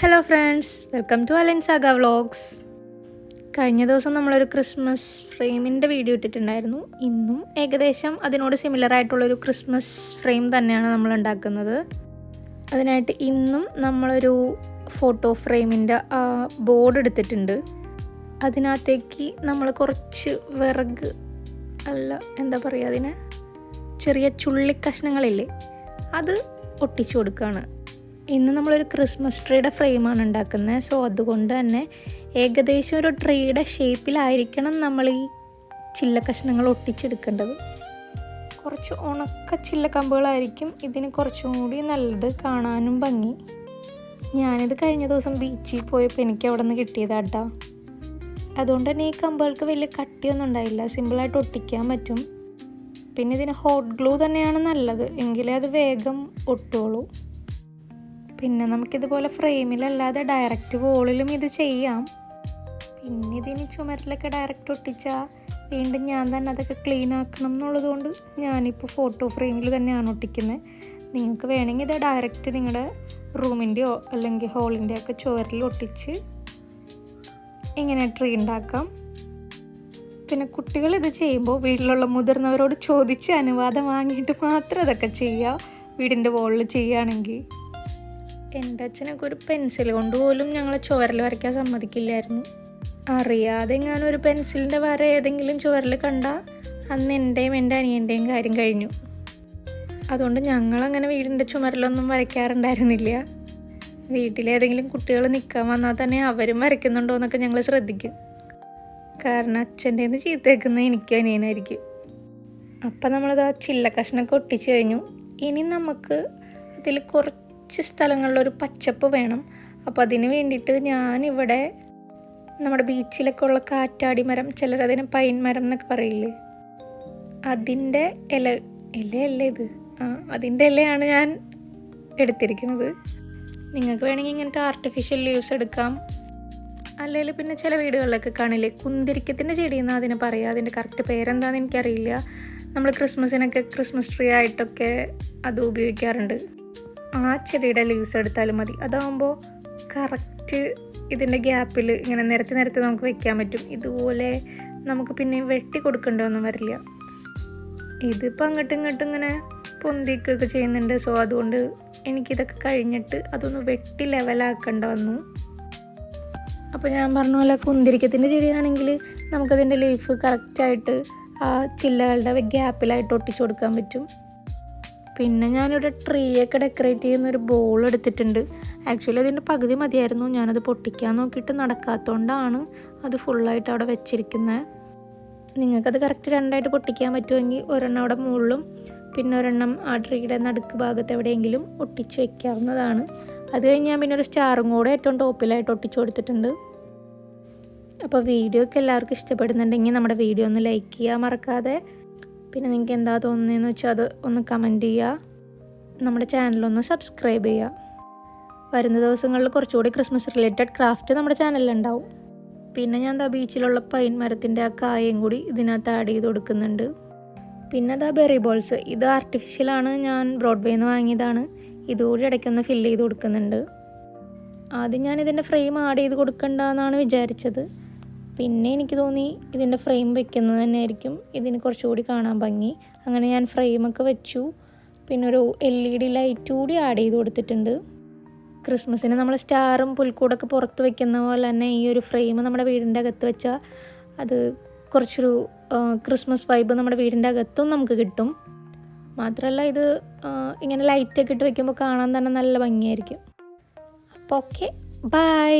Hello friends, welcome to അലൻസാഗ vlogs. കഴിഞ്ഞ ദിവസം നമ്മളൊരു ക്രിസ്മസ് ഫ്രെയിമിൻ്റെ വീഡിയോ ഇട്ടിട്ടുണ്ടായിരുന്നു. ഇന്നും ഏകദേശം അതിനോട് സിമിലർ ആയിട്ടുള്ളൊരു ക്രിസ്മസ് ഫ്രെയിം തന്നെയാണ് നമ്മൾ ഉണ്ടാക്കുന്നത്. അതിനായിട്ട് ഇന്നും നമ്മളൊരു ഫോട്ടോ ഫ്രെയിമിൻ്റെ ബോർഡ് എടുത്തിട്ടുണ്ട്. അതിനകത്തേക്ക് നമ്മൾ കുറച്ച് വിറക് എന്താ പറയുക, അതിനെ ചെറിയ ചുള്ളിക്കഷ്ണങ്ങളില്ലേ, അത് ഒട്ടിച്ചു കൊടുക്കുകയാണ്. ഇന്ന് നമ്മളൊരു ക്രിസ്മസ് ട്രീയുടെ ഫ്രെയിമാണ് ഉണ്ടാക്കുന്നത്. സോ അതുകൊണ്ട് തന്നെ ഏകദേശം ഒരു ട്രീയുടെ ഷേപ്പിലായിരിക്കണം നമ്മൾ ഈ ചില്ല കഷ്ണങ്ങൾ ഒട്ടിച്ചെടുക്കേണ്ടത്. കുറച്ച് ഉണക്ക ചില്ല കമ്പുകളായിരിക്കും ഇതിന് കുറച്ചും കൂടി നല്ലത്, കാണാനും ഭംഗി. ഞാനിത് കഴിഞ്ഞ ദിവസം ബീച്ചിൽ പോയപ്പോൾ എനിക്ക് അവിടെ നിന്ന് കിട്ടിയതാട്ടോ. അതുകൊണ്ട് തന്നെ ഈ കമ്പുകൾക്ക് വലിയ കട്ടിയൊന്നും ഉണ്ടായില്ല, സിമ്പിളായിട്ട് ഒട്ടിക്കാൻ പറ്റും. പിന്നെ ഇതിന് ഹോട്ട് ഗ്ലൂ തന്നെയാണ് നല്ലത്, എങ്കിലേ അത് വേഗം ഒട്ടുള്ളൂ. പിന്നെ നമുക്കിതുപോലെ ഫ്രെയിമിലല്ലാതെ ഡയറക്റ്റ് വോളിലും ഇത് ചെയ്യാം. പിന്നെ ഇതിന് ചുമരിലൊക്കെ ഡയറക്റ്റ് ഒട്ടിച്ചാൽ വീണ്ടും ഞാൻ തന്നെ അതൊക്കെ ക്ലീൻ ആക്കണം എന്നുള്ളതുകൊണ്ട് ഞാനിപ്പോൾ ഫോട്ടോ ഫ്രെയിമിൽ തന്നെയാണ് ഒട്ടിക്കുന്നത്. നിങ്ങൾക്ക് വേണമെങ്കിൽ ഇത് ഡയറക്റ്റ് നിങ്ങളുടെ റൂമിൻ്റെയോ അല്ലെങ്കിൽ ഹോളിൻ്റെയോ ഒക്കെ ചുവരിൽ ഒട്ടിച്ച് ഇങ്ങനെ ട്രീ ഉണ്ടാക്കാം. പിന്നെ കുട്ടികൾ ഇത് ചെയ്യുമ്പോൾ വീട്ടിലുള്ള മുതിർന്നവരോട് ചോദിച്ച് അനുവാദം വാങ്ങിയിട്ട് മാത്രം ഇതൊക്കെ ചെയ്യുക, വീടിൻ്റെ വോളിൽ ചെയ്യുകയാണെങ്കിൽ. എൻ്റെ അച്ഛനൊക്കെ ഒരു പെൻസിൽ കൊണ്ട് പോലും ഞങ്ങളെ ചുവരിൽ വരയ്ക്കാൻ സമ്മതിക്കില്ലായിരുന്നു. അറിയാതെ ഞാനൊരു പെൻസിലിൻ്റെ വര ഏതെങ്കിലും ചുവരിൽ കണ്ടാൽ അന്ന് എൻ്റെയും എൻ്റെ അനിയൻ്റെയും കാര്യം കഴിഞ്ഞു. അതുകൊണ്ട് ഞങ്ങളങ്ങനെ വീടിൻ്റെ ചുമരിലൊന്നും വരയ്ക്കാറുണ്ടായിരുന്നില്ല. വീട്ടിലേതെങ്കിലും കുട്ടികൾ നിൽക്കാൻ വന്നാൽ തന്നെ അവരും വരയ്ക്കുന്നുണ്ടോ എന്നൊക്കെ ഞങ്ങൾ ശ്രദ്ധിക്കും. കാരണം അച്ഛൻ്റെ നിന്ന് ചീത്തേക്കുന്നത് എനിക്കും അനിയനായിരിക്കും. അപ്പം നമ്മളത് ആ ചില്ല കഷ്ണമൊക്കെ ഒട്ടിച്ച് കഴിഞ്ഞു. ഇനി നമുക്ക് അതിൽ കുറച്ച് സ്ഥലങ്ങളിലൊരു പച്ചപ്പ് വേണം. അപ്പോൾ അതിന് വേണ്ടിയിട്ട് ഞാനിവിടെ നമ്മുടെ ബീച്ചിലൊക്കെ ഉള്ള കാറ്റാടി മരം, ചിലരതിന് പൈൻ മരം എന്നൊക്കെ പറയില്ലേ, അതിൻ്റെ ഇലയല്ലേ ഇത്, അതിൻ്റെ ഇലയാണ് ഞാൻ എടുത്തിരിക്കുന്നത്. നിങ്ങൾക്ക് വേണമെങ്കിൽ ഇങ്ങനത്തെ ആർട്ടിഫിഷ്യൽ ലീവ്സ് എടുക്കാം. അല്ലെങ്കിൽ പിന്നെ ചില വീടുകളിലൊക്കെ കാണില്ലേ കുന്തിരിക്കത്തിൻ്റെ ചെടി എന്നാണ് അതിനെ പറയുക. അതിൻ്റെ കറക്റ്റ് പേരെന്താണെന്ന് എനിക്കറിയില്ല. നമ്മൾ ക്രിസ്മസിനൊക്കെ ക്രിസ്മസ് ട്രീ ആയിട്ടൊക്കെ അത് ഉപയോഗിക്കാറുണ്ട്. ആ ചെടിയുടെ ലീവ്സ് എടുത്താലും മതി. അതാകുമ്പോൾ കറക്റ്റ് ഇതിൻ്റെ ഗ്യാപ്പിൽ ഇങ്ങനെ നിരത്തി നമുക്ക് വെക്കാൻ പറ്റും. ഇതുപോലെ നമുക്ക് പിന്നെ വെട്ടി കൊടുക്കേണ്ടതൊന്നും വരില്ല. ഇതിപ്പോൾ അങ്ങോട്ടും ഇങ്ങോട്ടും ഇങ്ങനെ പൊന്തിക്കൊക്കെ ചെയ്യുന്നുണ്ട്. സോ അതുകൊണ്ട് എനിക്കിതൊക്കെ കഴിഞ്ഞിട്ട് അതൊന്ന് വെട്ടി ലെവലാക്കേണ്ട വന്നു. അപ്പോൾ ഞാൻ പറഞ്ഞ പോലെ കുന്തിരിക്കത്തിൻ്റെ ചെടിയാണെങ്കിൽ നമുക്കതിൻ്റെ ലീഫ് കറക്റ്റായിട്ട് ആ ചില്ലകളുടെ ഗ്യാപ്പിലായിട്ട് ഒട്ടിച്ചു കൊടുക്കാൻ പറ്റും. പിന്നെ ഞാനിവിടെ ട്രീയൊക്കെ ഡെക്കറേറ്റ് ചെയ്യുന്നൊരു ബോൾ എടുത്തിട്ടുണ്ട്. ആക്ച്വലി അതിൻ്റെ പകുതി മതിയായിരുന്നു, ഞാനത് പൊട്ടിക്കാൻ നോക്കിയിട്ട് നടക്കാത്തതുകൊണ്ടാണ് അത് ഫുള്ളായിട്ട് അവിടെ വെച്ചിരിക്കുന്നത്. നിങ്ങൾക്കത് കറക്റ്റ് രണ്ടായിട്ട് പൊട്ടിക്കാൻ പറ്റുമെങ്കിൽ ഒരെണ്ണം അവിടെ മുകളിലും പിന്നെ ഒരെണ്ണം ആ ട്രീയുടെ നടുക്ക് ഭാഗത്ത് എവിടെയെങ്കിലും ഒട്ടിച്ച് വയ്ക്കാവുന്നതാണ്. അത് കഴിഞ്ഞ് ഞാൻ പിന്നെ ഒരു സ്റ്റാറും കൂടെ ഏറ്റവും ടോപ്പിലായിട്ട് ഒട്ടിച്ചു കൊടുത്തിട്ടുണ്ട്. അപ്പോൾ വീഡിയോ ഒക്കെ എല്ലാവർക്കും ഇഷ്ടപ്പെടുന്നുണ്ടെങ്കിൽ നമ്മുടെ വീഡിയോ ഒന്ന് ലൈക്ക് ചെയ്യാൻ മറക്കാതെ. പിന്നെ നിങ്ങൾക്ക് എന്താ തോന്നുന്നതെന്ന് വെച്ചാൽ അത് ഒന്ന് കമൻറ്റ് ചെയ്യുക. നമ്മുടെ ചാനലൊന്ന് സബ്സ്ക്രൈബ് ചെയ്യുക. വരുന്ന ദിവസങ്ങളിൽ കുറച്ചുകൂടി ക്രിസ്മസ് റിലേറ്റഡ് ക്രാഫ്റ്റ് നമ്മുടെ ചാനലിലുണ്ടാവും. പിന്നെ ഞാൻ ബീച്ചിലുള്ള പൈൻ മരത്തിൻ്റെ ആ കായയും കൂടി ഇതിനകത്ത് ആഡ് ചെയ്ത് കൊടുക്കുന്നുണ്ട്. പിന്നെ ബെറി ബോൾസ്, ഇത് ആർട്ടിഫിഷ്യലാണ്, ഞാൻ ബ്രോഡ്വേയിൽ നിന്ന് വാങ്ങിയതാണ്. ഇതുകൂടി ഇടയ്ക്കൊന്ന് ഫില്ല് ചെയ്ത് കൊടുക്കുന്നുണ്ട്. ആദ്യം ഞാൻ ഇതിൻ്റെ ഫ്രെയിം ആഡ് ചെയ്ത് കൊടുക്കണ്ടെന്നാണ് വിചാരിച്ചത്. പിന്നെ എനിക്ക് തോന്നി ഇതിൻ്റെ ഫ്രെയിം വെക്കുന്നത് തന്നെയായിരിക്കും ഇതിന് കുറച്ചുകൂടി കാണാൻ ഭംഗി. അങ്ങനെ ഞാൻ ഫ്രെയിമൊക്കെ വെച്ചു. പിന്നെ ഒരു LED ലൈറ്റ് കൂടി ആഡ് ചെയ്ത് കൊടുത്തിട്ടുണ്ട്. ക്രിസ്മസിന് നമ്മൾ സ്റ്റാറും പുൽക്കൂടൊക്കെ പുറത്ത് വെക്കുന്ന പോലെ തന്നെ ഈ ഒരു ഫ്രെയിം നമ്മുടെ വീടിൻ്റെ അകത്ത് വെച്ചാൽ അത് കുറച്ചൊരു ക്രിസ്മസ് വൈബ് നമ്മുടെ വീടിൻ്റെ അകത്തും നമുക്ക് കിട്ടും. മാത്രമല്ല ഇത് ഇങ്ങനെ ലൈറ്റൊക്കെ ഇട്ട് വെക്കുമ്പോൾ കാണാൻ തന്നെ നല്ല ഭംഗിയായിരിക്കും. അപ്പോൾ ഓക്കെ, ബൈ.